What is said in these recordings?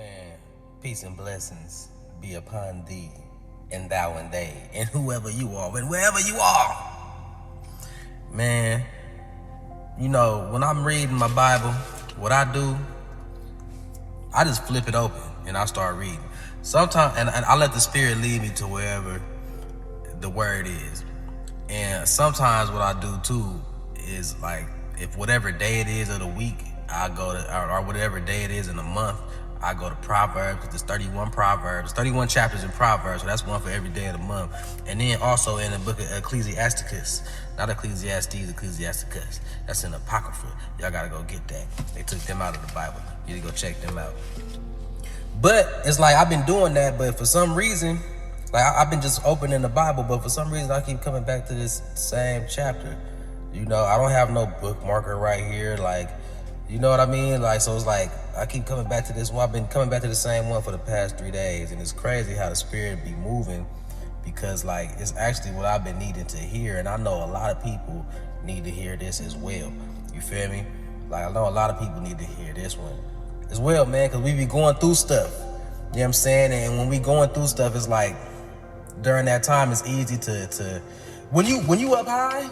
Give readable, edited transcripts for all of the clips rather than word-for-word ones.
Man, peace and blessings be upon thee, and thou and they, and whoever you are, and wherever you are. Man, you know, when I'm reading my Bible, what I do, I just flip it open and I start reading. Sometimes, and I let the Spirit lead me to wherever the word is. And sometimes what I do too is, like, if whatever day it is of the week, I go to, or whatever day it is in the month, I go to Proverbs, because there's 31 Proverbs, 31 chapters in Proverbs, so that's one for every day of the month. And then also in the book of Ecclesiasticus, not Ecclesiastes, Ecclesiasticus, that's in Apocrypha. Y'all gotta go get that. They took them out of the Bible. You need to go check them out. But it's like I've been doing that, but for some reason, like I've been just opening the Bible, but for some reason I keep coming back to this same chapter. You know, I don't have no bookmarker right here, like, you know what I mean? Like, so it's like, I keep coming back to this one. I've been coming back to the same one for the past 3 days. And it's crazy how the Spirit be moving, because, like, it's actually what I've been needing to hear. And I know a lot of people need to hear this as well. You feel me? Like, I know a lot of people need to hear this one as well, man, because we be going through stuff. You know what I'm saying? And when we going through stuff, it's like, during that time, it's easy to when you up high,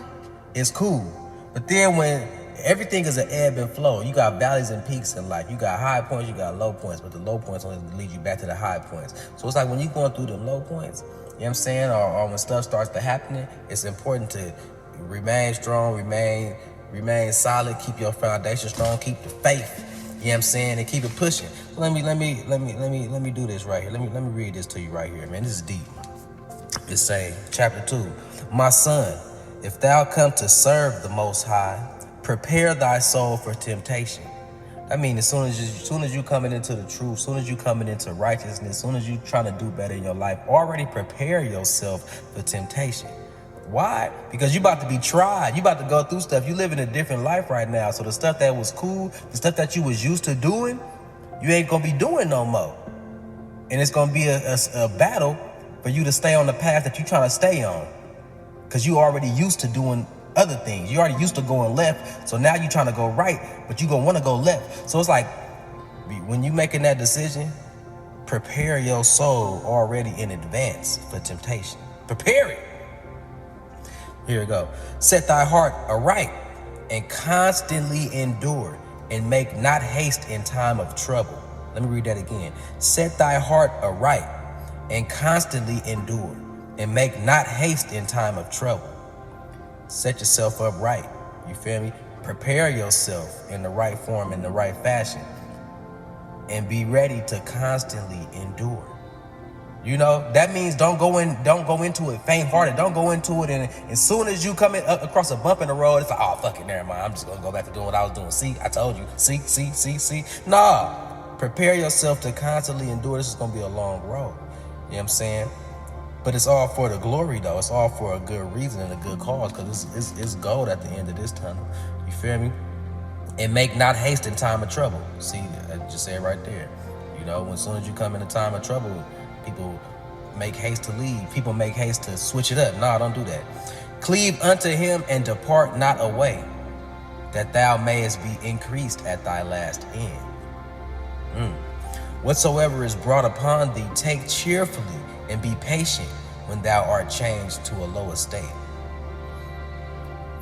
it's cool. But then when everything is an ebb and flow, you got valleys and peaks in life. You got high points, you got low points, but the low points only lead you back to the high points. So it's like when you're going through them low points, you know what I'm saying, or when stuff starts to happen, it's important to remain strong, remain solid, keep your foundation strong, keep the faith. You know what I'm saying, and keep it pushing. So let me do this right here. Let me read this to you right here, man. This is deep. It's saying, chapter 2, my son, if thou come to serve the Most High, prepare thy soul for temptation. I mean, as soon as you coming into the truth, as soon as you coming into righteousness, as soon as you trying to do better in your life, already prepare yourself for temptation. Why? Because you about to be tried. You about to go through stuff. You live in a different life right now. So the stuff that was cool, the stuff that you was used to doing, you ain't gonna be doing no more. And it's gonna be a battle for you to stay on the path that you trying to stay on. Because you already used to doing other things. You already used to going left. So now you're trying to go right, but you gonna want to go left. So it's like, when you making that decision, prepare your soul already in advance for temptation. Prepare it. Here we go. Set thy heart aright and constantly endure, and make not haste in time of trouble. Let me read that again. Set thy heart aright and constantly endure, and make not haste in time of trouble. Set yourself up right. You feel me? Prepare yourself in the right form, in the right fashion, and be ready to constantly endure. You know, that means don't go into it faint-hearted. Don't go into it, and as soon as you come across a bump in the road, it's like, oh, fuck it, never mind. I'm just gonna go back to doing what I was doing. See, I told you. See. Nah, prepare yourself to constantly endure. This is gonna be a long road. You know what I'm saying? But it's all for the glory, though. It's all for a good reason and a good cause, because it's gold at the end of this tunnel. You feel me? And make not haste in time of trouble. See, I just said right there. You know, as soon as you come in a time of trouble, people make haste to leave. People make haste to switch it up. Nah, don't do that. Cleave unto him and depart not away, that thou mayest be increased at thy last end. Whatsoever is brought upon thee, take cheerfully, and be patient when thou art changed to a low estate.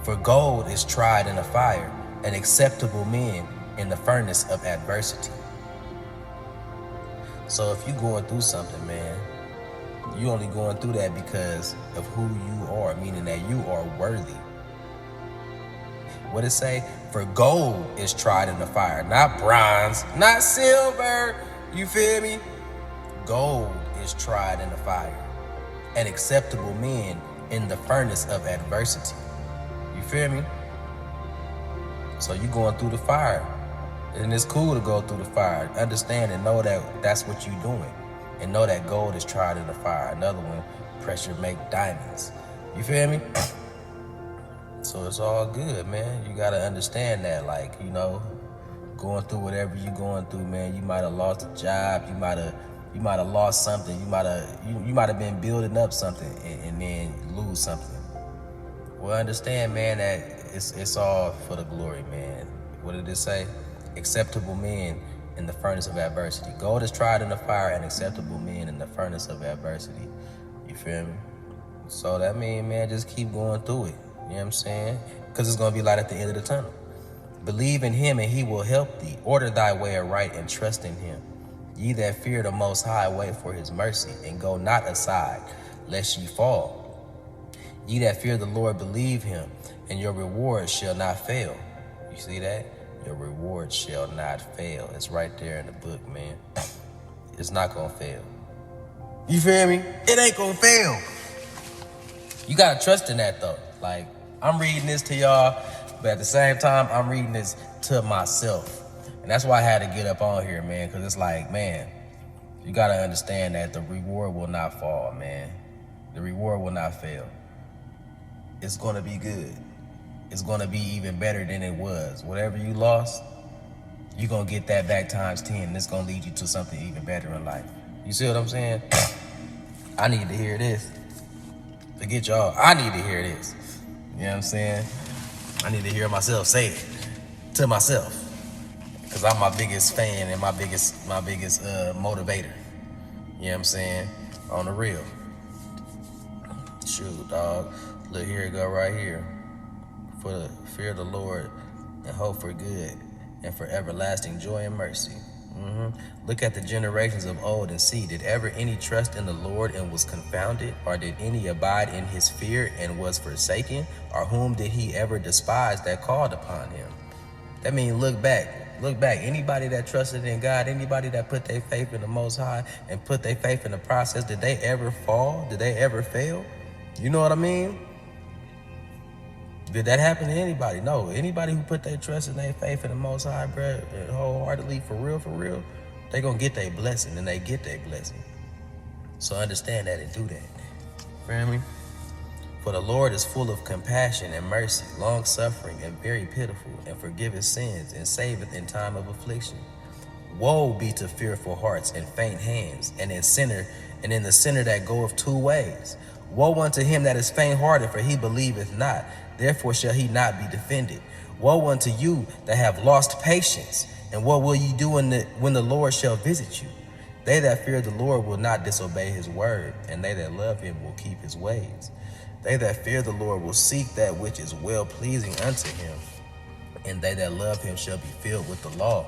For gold is tried in the fire, and acceptable men in the furnace of adversity. So if you're going through something, man, you only going through that because of who you are, meaning that you are worthy. What it say? For gold is tried in the fire, not bronze, not silver. You feel me? Gold is tried in the fire, and acceptable men in the furnace of adversity. You feel me? So you going through the fire, and it's cool to go through the fire. Understand and know that that's what you're doing, and know that gold is tried in the fire. Another one, pressure make diamonds. You feel me? So it's all good, man. You gotta understand that, like, you know, going through whatever you're going through, man. You might have lost a job. You might have lost something. You might have been building up something and then lose something. Well, understand, man, that it's all for the glory, man. What did it say? Acceptable men in the furnace of adversity. Gold is tried in the fire, and acceptable men in the furnace of adversity. You feel me? So that means, man, just keep going through it. You know what I'm saying? Because it's going to be light at the end of the tunnel. Believe in him, and he will help thee. Order thy way aright, and trust in him. Ye that fear the Most High, wait for his mercy, and go not aside, lest ye fall. Ye that fear the Lord, believe him, and your reward shall not fail. You see that? Your reward shall not fail. It's right there in the book, man. It's not gonna fail. You feel me? It ain't gonna fail. You gotta trust in that, though. Like, I'm reading this to y'all, but at the same time, I'm reading this to myself. And that's why I had to get up on here, man, because it's like, man, you gotta understand that the reward will not fall, man. The reward will not fail. It's gonna be good. It's gonna be even better than it was. Whatever you lost, you're gonna get that back times 10, and it's gonna lead you to something even better in life. You see what I'm saying? I need to hear this. Forget y'all, I need to hear this. You know what I'm saying? I need to hear myself say it to myself, because I'm my biggest fan and my biggest motivator. You know what I'm saying? On the real. Shoot, dog. Look, here it go right here. For the fear of the Lord and hope for good and for everlasting joy and mercy. Look at the generations of old and see, did ever any trust in the Lord and was confounded? Or did any abide in his fear and was forsaken? Or whom did he ever despise that called upon him? That means look back. Look back. Anybody that trusted in God, anybody that put their faith in the Most High and put their faith in the process, did they ever fall? Did they ever fail? You know what I mean? Did that happen to anybody? No. Anybody who put their trust and their faith in the Most High, bro, wholeheartedly, for real, they gonna get their blessing, and they get their blessing. So understand that and do that. Feel me? For the Lord is full of compassion and mercy, long-suffering and very pitiful, and forgiveth sins, and saveth in time of affliction. Woe be to fearful hearts and faint hands, and in the sinner that goeth 2 ways. Woe unto him that is faint-hearted, for he believeth not, therefore shall he not be defended. Woe unto you that have lost patience, and what will ye do when the Lord shall visit you? They that fear the Lord will not disobey his word, and they that love him will keep his ways. They that fear the Lord will seek that which is well-pleasing unto him, and they that love him shall be filled with the law.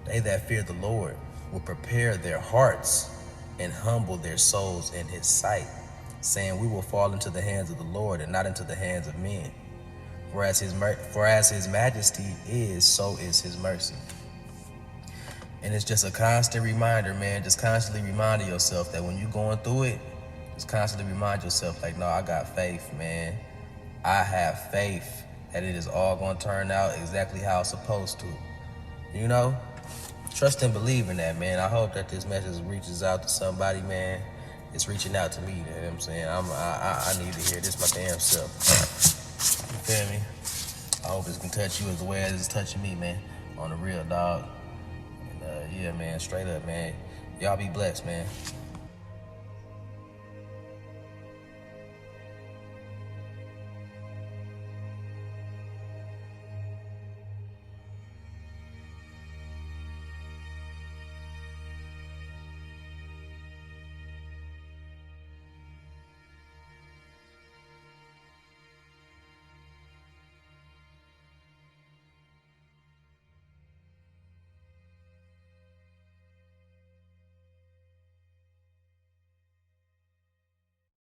They that fear the Lord will prepare their hearts and humble their souls in his sight, saying, we will fall into the hands of the Lord and not into the hands of men. For as his majesty is, so is his mercy. And it's just a constant reminder, man, just constantly reminding yourself that when you're going through it, just constantly remind yourself, like, no, I got faith, man. I have faith that it is all going to turn out exactly how it's supposed to. You know? Trust and believe in that, man. I hope that this message reaches out to somebody, man. It's reaching out to me, you know what I'm saying? I need to hear this my damn self. You feel me? I hope it's gonna touch you as the way it's touching me, man. On the real, dog. And yeah, man, straight up, man. Y'all be blessed, man.